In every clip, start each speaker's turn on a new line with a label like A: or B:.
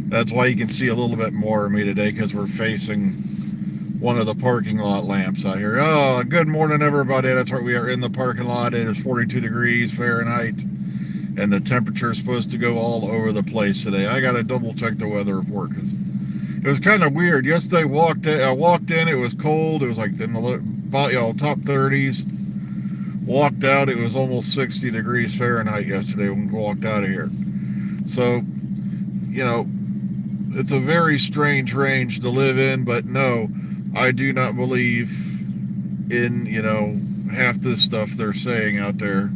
A: That's why you can see a little bit more of me today, because we're facing one of the parking lot lamps out here. Oh, good morning, everybody. That's right. We are in the parking lot. It is 42 degrees Fahrenheit, and the temperature is supposed to go all over the place today. I got to double check the weather report because it was kind of weird. Yesterday, I walked in. It was cold. It was like in the top 30s. Walked out. It was almost 60 degrees Fahrenheit yesterday when we walked out of here. So, you know, it's a very strange range to live in, but no, I do not believe in, half the stuff they're saying out there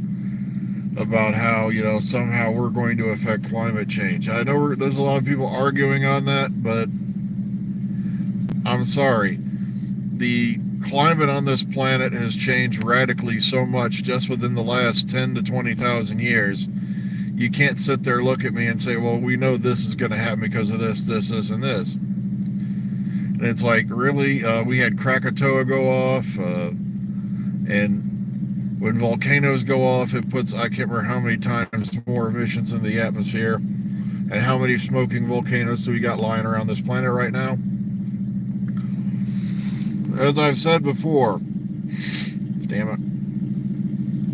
A: about how, somehow we're going to affect climate change. I know there's a lot of people arguing on that, but I'm sorry. The climate on this planet has changed radically so much just within the last 10 to 20,000 years. You can't sit there, look at me, and say, well, we know this is going to happen because of this, and this. And it's like, really? We had Krakatoa go off, and when volcanoes go off, it puts, I can't remember how many times more emissions in the atmosphere. And how many smoking volcanoes do we got lying around this planet right now? As I've said before, damn it,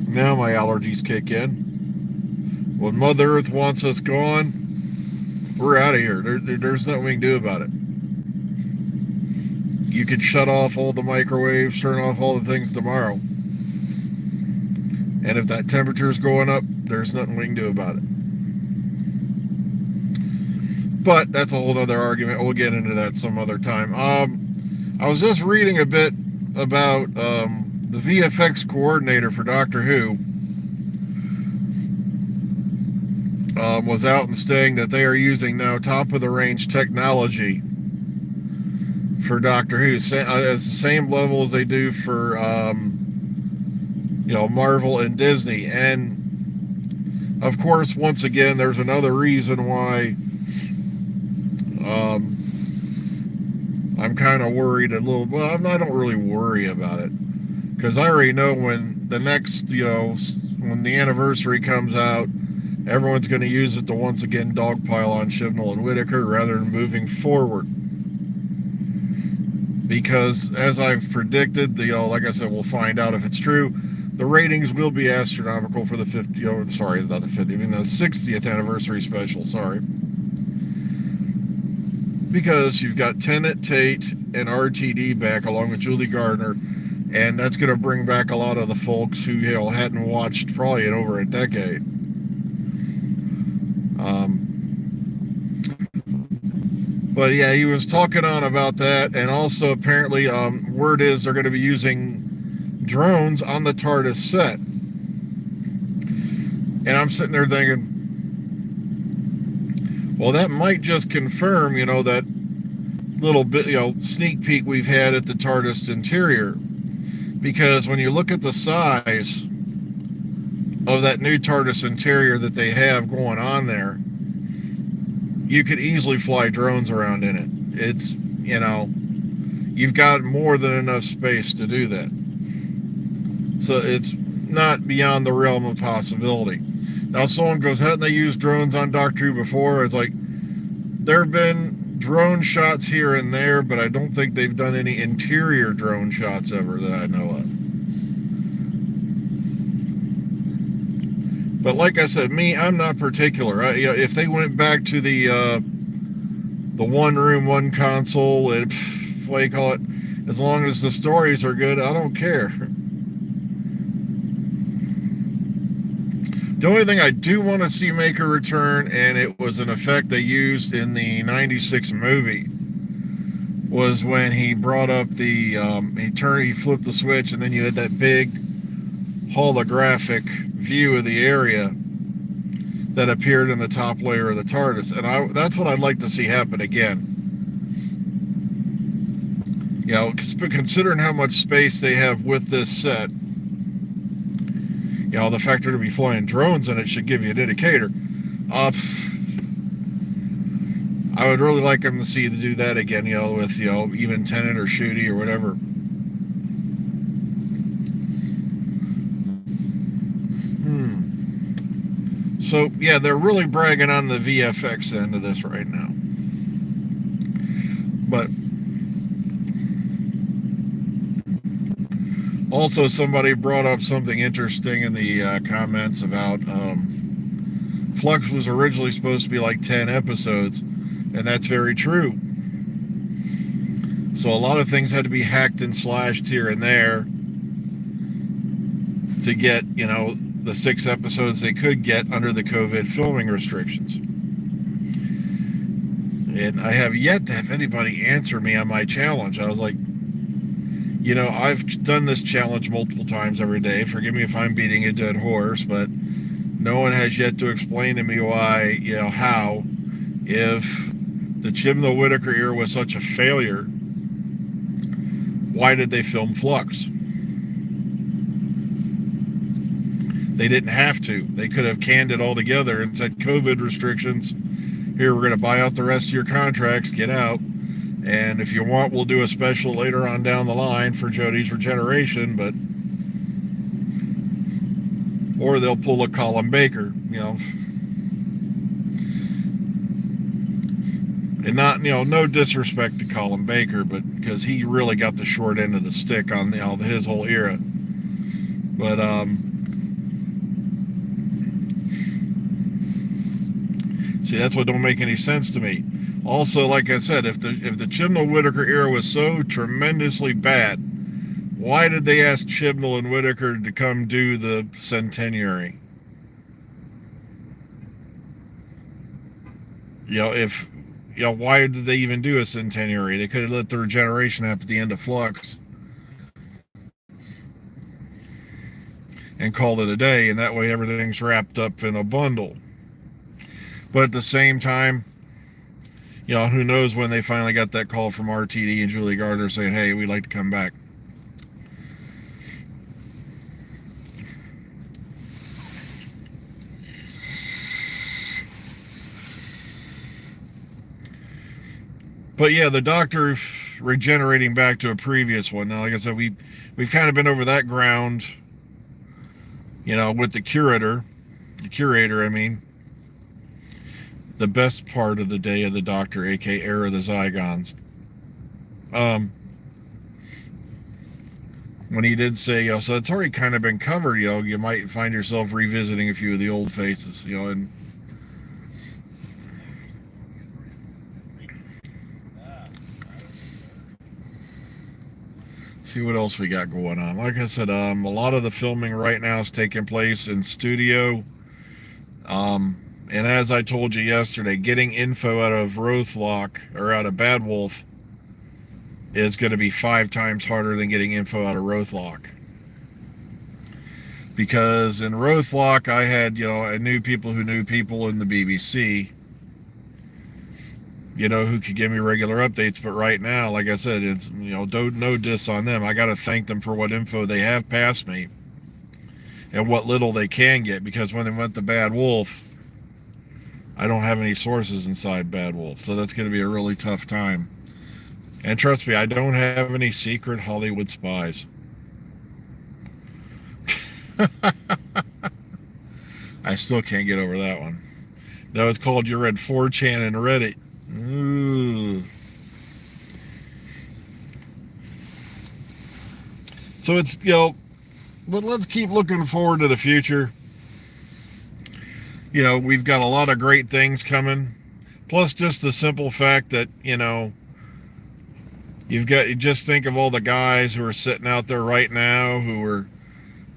A: now my allergies kick in. When Mother Earth wants us gone, we're out of here. There's nothing we can do about it. You could shut off all the microwaves, turn off all the things tomorrow. And if that temperature is going up, there's nothing we can do about it. But that's a whole other argument. We'll get into that some other time. I was just reading a bit about the VFX coordinator for Doctor Who. Was out and saying that they are using now top-of-the-range technology for Doctor Who, as the same level as they do for Marvel and Disney. And of course, once again, there's another reason why I'm kind of worried a little. Well, I don't really worry about it, because I already know when the next, when the anniversary comes out, everyone's going to use it to once again dogpile on Chibnall and Whittaker rather than moving forward. Because as I've predicted, like I said, we'll find out if it's true. The ratings will be astronomical for the 60th anniversary special. Sorry. Because you've got Tennant, Tate, and RTD back along with Julie Gardner, and that's going to bring back a lot of the folks who hadn't watched probably in over a decade. But yeah, he was talking on about that, and also apparently word is they're going to be using drones on the TARDIS set. And I'm sitting there thinking, well, that might just confirm, that little bit, sneak peek we've had at the TARDIS interior. Because when you look at the size of that new TARDIS interior that they have going on there, you could easily fly drones around in it. It's, you've got more than enough space to do that. So it's not beyond the realm of possibility. Now, someone goes, hadn't they used drones on Doctor Who before? It's like, there have been drone shots here and there, but I don't think they've done any interior drone shots ever that I know of. But like I said, I'm not particular. If they went back to the one room, one console, what do you call it? As long as the stories are good, I don't care. The only thing I do want to see make a return, and it was an effect they used in the '96 movie, was when he brought up he flipped the switch, and then you had that big holographic view of the area that appeared in the top layer of the TARDIS, and that's what I'd like to see happen again. Considering how much space they have with this set, the fact they're to be flying drones in it should give you an indicator. I would really like them to do that again, with even Tennant or Shooty or whatever. So, yeah, they're really bragging on the VFX end of this right now. But also somebody brought up something interesting in the comments about Flux was originally supposed to be like 10 episodes, and that's very true. So a lot of things had to be hacked and slashed here and there to get, you know, the 6 episodes they could get under the COVID filming restrictions. And I have yet to have anybody answer me on my challenge. I was like, you know, I've done this challenge multiple times every day. Forgive me if I'm beating a dead horse, but no one has yet to explain to me why, you know, how, if the Chibnall Whittaker era was such a failure, why did they film Flux? They didn't have to. They could have canned it all together and said, COVID restrictions, here, we're going to buy out the rest of your contracts, get out. And if you want, we'll do a special later on down the line for Jodie's regeneration, but, or they'll pull a Colin Baker, you know. And not, you know, no disrespect to Colin Baker, but because he really got the short end of the stick on, you know, his whole era. But, see, that's what don't make any sense to me. Also, like I said, if the Chibnall Whittaker era was so tremendously bad, why did they ask Chibnall and Whittaker to come do the centenary? You know, if, you know, why did they even do a centenary? They could have let the regeneration happen at the end of Flux and called it a day, and that way everything's wrapped up in a bundle. But at the same time, you know, who knows when they finally got that call from RTD and Julie Gardner saying, hey, we'd like to come back. But yeah, the Doctor regenerating back to a previous one. Now, like I said, we've kind of been over that ground, you know, with the curator, I mean. The best part of the Day of the Doctor, aka Era of the Zygons. When he did say, you know, so it's already kind of been covered, you know, you might find yourself revisiting a few of the old faces, you know, and see what else we got going on. Like I said, a lot of the filming right now is taking place in studio. And as I told you yesterday, getting info out of Rothlock, or out of Bad Wolf, is going to be 5 times harder than getting info out of Rothlock. Because in Rothlock, I had, you know, I knew people who knew people in the BBC, you know, who could give me regular updates. But right now, like I said, it's, you know, no diss on them. I got to thank them for what info they have passed me and what little they can get. Because when they went to Bad Wolf, I don't have any sources inside Bad Wolf, so that's going to be a really tough time. And trust me, I don't have any secret Hollywood spies. I still can't get over that one. No, it's called You Read 4chan and Reddit. Ooh. So it's, you know, but let's keep looking forward to the future. You know, we've got a lot of great things coming. Plus just the simple fact that, you know, you just think of all the guys who are sitting out there right now who were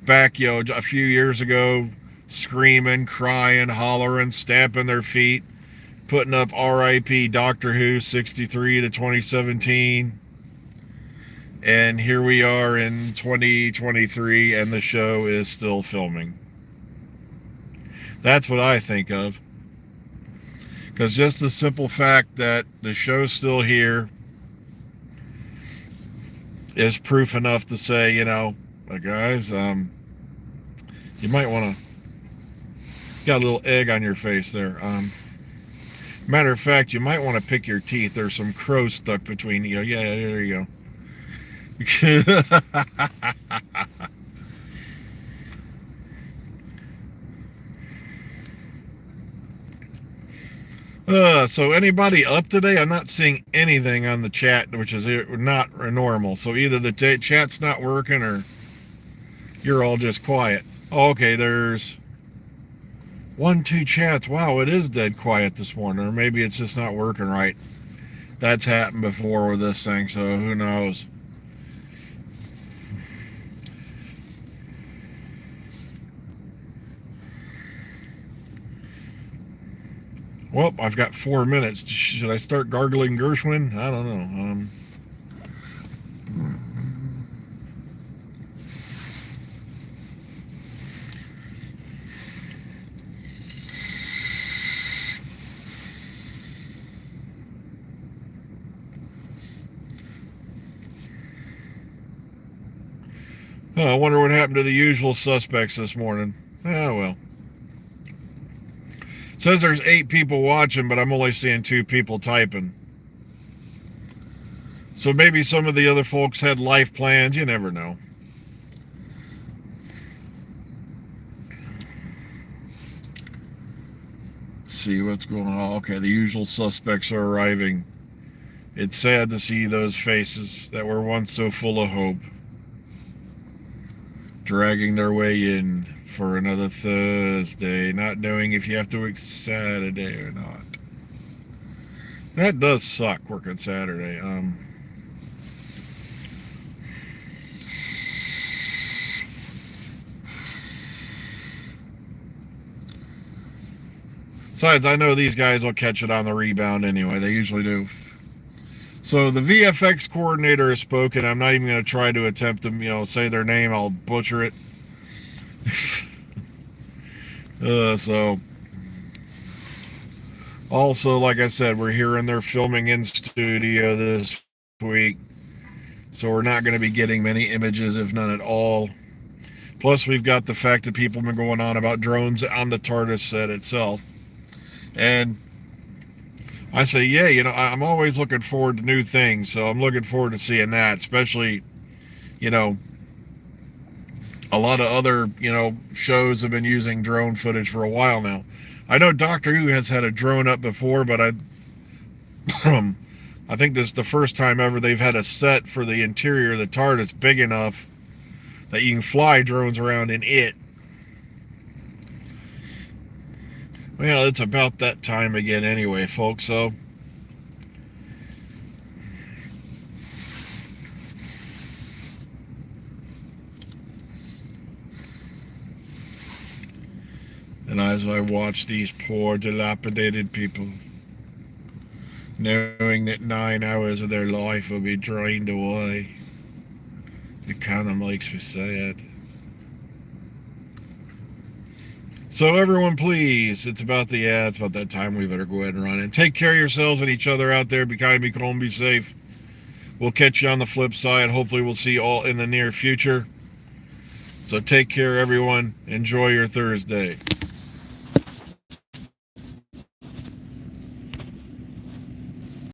A: back, you know, a few years ago, screaming, crying, hollering, stamping their feet, putting up RIP Doctor Who 63 to 2017. And here we are in 2023 and the show is still filming. That's what I think of. Because just the simple fact that the show's still here is proof enough to say, you know, guys, you might want to, got a little egg on your face there. Matter of fact, you might want to pick your teeth. There's some crow stuck between you. Yeah, there you go. So anybody up today? I'm not seeing anything on the chat, which is not normal. So either the chat's not working or you're all just quiet. Okay, there's 2 chats. Wow, it is dead quiet this morning. Or maybe it's just not working right. That's happened before with this thing, so who knows. Well, I've got 4 minutes. Should I start gargling Gershwin? I don't know. Oh, I wonder what happened to the usual suspects this morning. Oh, well. It says there's 8 people watching, but I'm only seeing 2 people typing. So maybe some of the other folks had life plans. You never know. Let's see what's going on. Okay, the usual suspects are arriving. It's sad to see those faces that were once so full of hope dragging their way in for another Thursday, not knowing if you have to work Saturday or not. That does suck, working Saturday. Besides, I know these guys will catch it on the rebound anyway. They usually do. So the VFX coordinator has spoken. I'm not even going to try to attempt to, say their name. I'll butcher it. So, also, like I said, we're hearing they're filming in studio this week. So we're not going to be getting many images, if none at all. Plus, we've got the fact that people have been going on about drones on the TARDIS set itself. And I say, yeah, I'm always looking forward to new things, so I'm looking forward to seeing that, especially, a lot of other, shows have been using drone footage for a while now. I know Doctor Who has had a drone up before, but I think this is the first time ever they've had a set for the interior of the TARDIS big enough that you can fly drones around in it. Well, it's about that time again anyway, folks, so and as I watch these poor dilapidated people, knowing that 9 hours of their life will be drained away, it kind of makes me sad. So everyone, please, it's about that time. We better go ahead and run in. Take care of yourselves and each other out there. Be kind, be calm, be safe. We'll catch you on the flip side. Hopefully we'll see you all in the near future. So take care, everyone. Enjoy your Thursday.